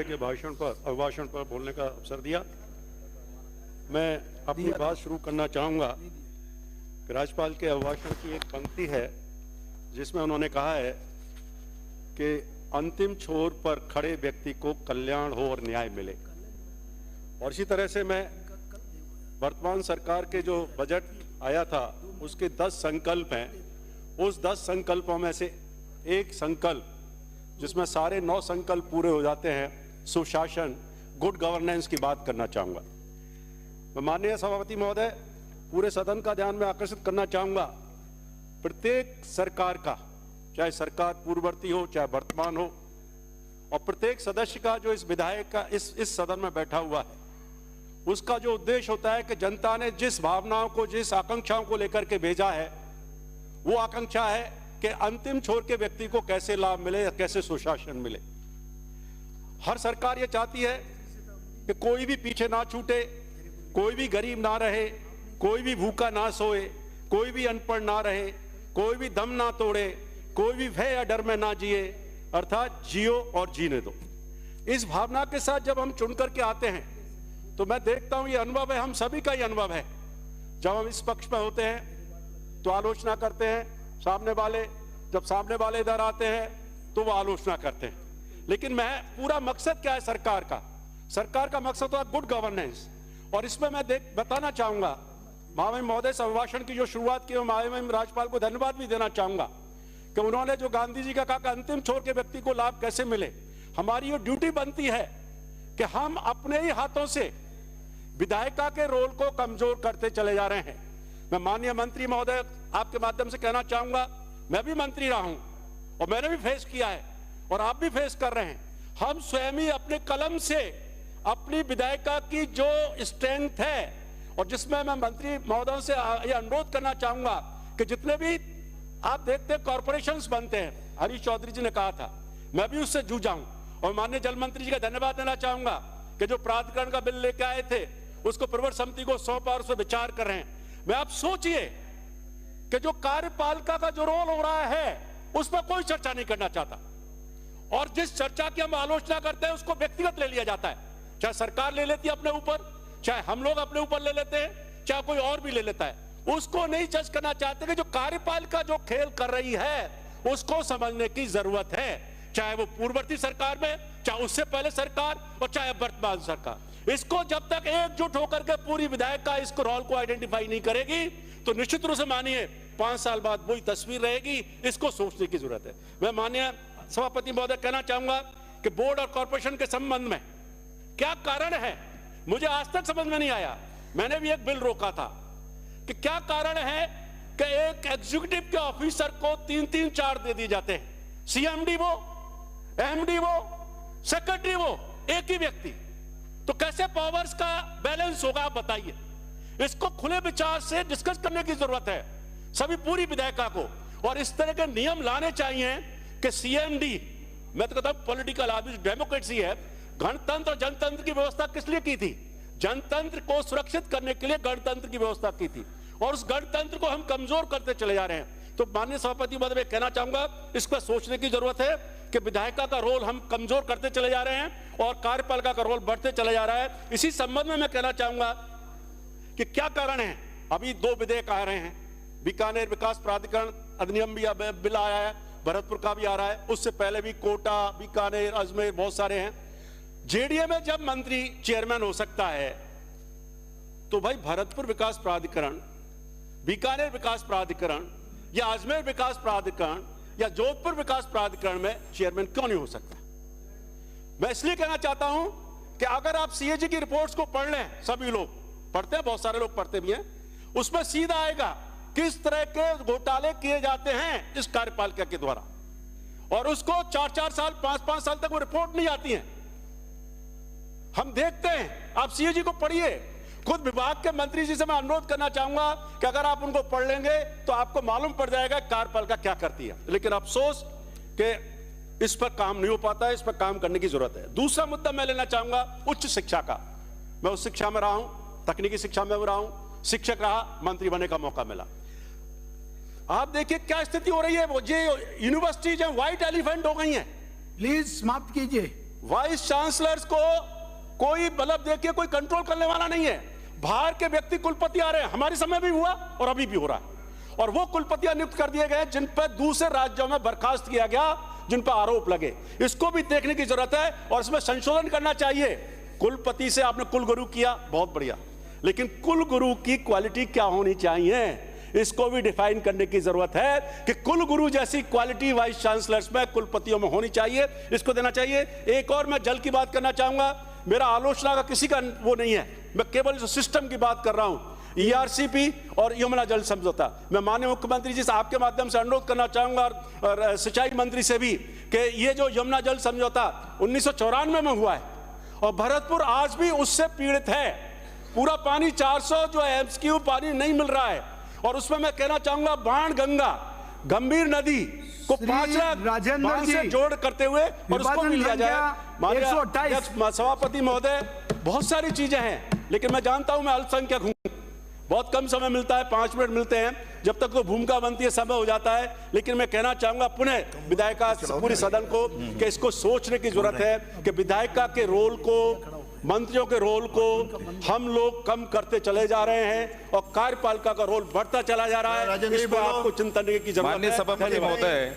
के अभिभाषण पर बोलने का अवसर दिया। मैं अपनी बात शुरू करना चाहूंगा कि राज्यपाल के अभिभाषण की एक पंक्ति है जिसमें उन्होंने कहा है कि अंतिम छोर पर खड़े व्यक्ति को कल्याण हो और न्याय मिले। और इसी तरह से मैं वर्तमान सरकार के जो बजट आया था उसके 10 संकल्प हैं, उस 10 संकल्पों में से एक संकल्प जिसमें सारे 9 संकल्प पूरे हो जाते हैं, सुशासन, गुड गवर्नेंस की बात करना चाहूंगा। मैं माननीय सभापति महोदय पूरे सदन का ध्यान में आकर्षित करना चाहूंगा, प्रत्येक सरकार का, चाहे सरकार पूर्ववर्ती हो चाहे वर्तमान हो, और प्रत्येक सदस्य का जो इस विधायक का इस सदन में बैठा हुआ है, उसका जो उद्देश्य होता है कि जनता ने जिस भावनाओं को, जिस आकांक्षाओं को लेकर के भेजा है, वो आकांक्षा है कि अंतिम छोर के व्यक्ति को कैसे लाभ मिले या कैसे सुशासन मिले। हर सरकार ये चाहती है कि कोई भी पीछे ना छूटे, कोई भी गरीब ना रहे, कोई भी भूखा ना सोए, कोई भी अनपढ़ ना रहे, कोई भी दम ना तोड़े, कोई भी भय या डर में ना जिए, अर्थात जियो और जीने दो। इस भावना के साथ जब हम चुन करके आते हैं तो मैं देखता हूं ये अनुभव है, हम सभी का ही अनुभव है। जब हम इस पक्ष में होते हैं तो आलोचना करते हैं, जब सामने वाले इधर आते हैं तो वो आलोचना करते हैं। लेकिन मैं पूरा मकसद क्या है सरकार का मकसद होता है गुड गवर्नेंस। और इसमें मैं बताना चाहूंगा, महामहिम महोदय से अभिभाषण की जो शुरुआत की, महामहिम राज्यपाल को धन्यवाद भी देना चाहूंगा कि उन्होंने जो गांधी जी का कहा कि अंतिम छोर के व्यक्ति को लाभ कैसे मिले। हमारी ये ड्यूटी बनती है कि हम अपने ही हाथों से विधायिका के रोल को कमजोर करते चले जा रहे हैं। मैं माननीय मंत्री महोदय आपके माध्यम से कहना चाहूंगा, मैं भी मंत्री रहा हूं और मैंने भी फेस किया है और आप भी फेस कर रहे हैं। हम स्वयं ही अपने कलम से अपनी विधायिका की जो स्ट्रेंथ है, और जिसमें मैं मंत्री महोदयों से ये अनुरोध करना चाहूंगा कि जितने भी आप देखते हैं कॉर्पोरेशंस बनते हैं, हरीश चौधरी जी ने कहा था, मैं भी उससे जूझा हूं। और माननीय जल मंत्री जी का धन्यवाद देना चाहूंगा कि जो प्राधिकरण का बिल लेके आए थे उसको प्रवर समिति को सौंपा और उस पर विचार कर रहे हैं। मैं आप सोचिए कि जो कार्यपालिका का जो रोल हो रहा है उस पर कोई चर्चा नहीं करना चाहता, और जिस चर्चा की हम आलोचना करते हैं उसको व्यक्तिगत ले लिया जाता है। चाहे सरकार ले लेती है अपने ऊपर, चाहे हम लोग अपने ऊपर ले लेते हैं, चाहे कोई और भी ले लेता है, उसको नहीं जज करना चाहते कि जो कार्यपालिका जो खेल कर रही है उसको समझने की जरूरत है, चाहे वो पूर्ववर्ती सरकार में, चाहे उससे पहले सरकार और चाहे वर्तमान सरकार। इसको जब तक एकजुट होकर के पूरी विधायिका इसको रोल को आइडेंटिफाई नहीं करेगी तो निश्चित रूप से मानिए 5 साल बाद वही तस्वीर रहेगी। इसको सोचने की जरूरत है। मैं माननीय सभापति महोदय कहना चाहूंगा कि बोर्ड और कॉर्पोरेशन के संबंध में क्या कारण है, मुझे आज तक समझ में नहीं आया। मैंने भी एक बिल रोका था कि क्या कारण है कि एक एग्जीक्यूटिव के ऑफिसर को 3-3, 4 दे दिए जाते हैं, सीएमडी वो, एमडी वो, सेक्रेटरी वो, एक ही व्यक्ति। तो कैसे पावर्स का बैलेंस होगा आप बताइए। इसको खुले विचार से डिस्कस करने की जरूरत है सभी पूरी विधायिका को, और इस तरह के नियम लाने चाहिए कि सीएमडी, मैं तो कहता हूं पॉलिटिकल ऑफिस डेमोक्रेसी है। गणतंत्र और जनतंत्र की व्यवस्था किस लिए की थी? जनतंत्र को सुरक्षित करने के लिए गणतंत्र की व्यवस्था की थी, और उस गणतंत्र को हम कमजोर करते चले जा रहे हैं। तो माननीय सभापति महोदय मैं कहना चाहूंगा इस पर सोचने की जरूरत है कि विधायिका का रोल हम कमजोर करते चले जा रहे हैं और कार्यपालिका का रोल बढ़ते चले जा रहा है। इसी संबंध में मैं कहना चाहूंगा कि क्या कारण है। अभी 2 विधेयक आ रहे हैं, बीकानेर विकास प्राधिकरण अधिनियम भी बिल आया है, भरतपुर का भी आ रहा है, उससे पहले भी कोटा, बीकानेर, अजमेर बहुत सारे हैं। जेडीए में जब मंत्री चेयरमैन हो सकता है तो भाई भरतपुर विकास प्राधिकरण, बीकानेर विकास प्राधिकरण या अजमेर विकास प्राधिकरण या जोधपुर विकास प्राधिकरण में चेयरमैन क्यों नहीं हो सकता? मैं इसलिए कहना चाहता हूं कि अगर आप सीएजी की रिपोर्ट्स को पढ़ लें, सभी लोग पढ़ते हैं, बहुत सारे लोग पढ़ते भी हैं, उसमें सीधा आएगा किस तरह के घोटाले किए जाते हैं इस कार्यपालिका के द्वारा, और उसको 4-4 साल 5-5 साल तक वो रिपोर्ट नहीं आती है। हम देखते हैं, आप सीएजी को पढ़िए। खुद विभाग के मंत्री जी से मैं अनुरोध करना चाहूंगा कि अगर आप उनको पढ़ लेंगे तो आपको मालूम पड़ जाएगा कार्यपालिका क्या करती है। लेकिन अफसोस कि इस पर काम नहीं हो पाता है, इस पर काम करने की जरूरत है। दूसरा मुद्दा मैं लेना चाहूंगा उच्च शिक्षा का। मैं उस शिक्षा में रहा हूं, तकनीकी शिक्षा में रहा हूं, शिक्षक रहा, मंत्री बनने का मौका मिला। आप देखिए क्या स्थिति हो रही है। वो ये यूनिवर्सिटीज व्हाइट एलिफेंट हो गई हैं। प्लीज समाप्त कीजिए। वाइस चांसलर्स को कोई मतलब देखिए कोई कंट्रोल करने वाला नहीं है। बाहर के व्यक्ति कुलपति आ रहे हैं, हमारे समय भी हुआ और अभी भी हो रहा है, और वो कुलपतियां नियुक्त कर दिए गए जिन पर दूसरे राज्यों में बर्खास्त किया गया, जिन पर आरोप लगे। इसको भी देखने की जरूरत है और इसमें संशोधन करना चाहिए। कुलपति से आपने कुलगुरु किया, बहुत बढ़िया, लेकिन कुलगुरु की क्वालिटी क्या होनी चाहिए, इसको भी डिफाइन करने की जरूरत है कि कुलगुरु जैसी क्वालिटी वाइस चांसलर्स में, कुलपतियों में होनी चाहिए, इसको देना चाहिए। एक और मैं जल की बात करना चाहूंगा, मेरा आलोचना का किसी का वो नहीं है, मैं केवल इस सिस्टम की बात कर रहा हूं। ईआरसीपी और यमुना जल समझौता, मैं माननीय मुख्यमंत्री जी से आपके माध्यम से अनुरोध करना चाहूंगा और सिंचाई मंत्री से भी कि ये जो यमुना जल समझौता 1994 में हुआ है और भरतपुर आज भी उससे पीड़ित है। पूरा पानी 400 जो एमएसक्यू पानी नहीं मिल रहा है, और उसमें मैं कहना चाहूंगा बाण गंगा गंभीर नदी को 5 लाख से जोड़ करते हुए और उसको भी लिया जाए। माननीय सभापति महोदय, बहुत सारी चीजें हैं, लेकिन मैं जानता हूं मैं अल्पसंख्यक हूं, बहुत कम समय मिलता है, 5 मिनट मिलते हैं, जब तक वो भूमिका बनती है समय हो जाता है। लेकिन मैं कहना चाहूंगा पुनः विधायिका पूरी सदन को कि इसको सोचने की जरूरत है कि विधायिका के रोल को, मंत्रियों के रोल को हम लोग कम करते चले जा रहे हैं और कार्यपालिका का रोल बढ़ता चला जा रहा है। इसको आपको चिंतन की जरूरत है। माननीय सभापति महोदय।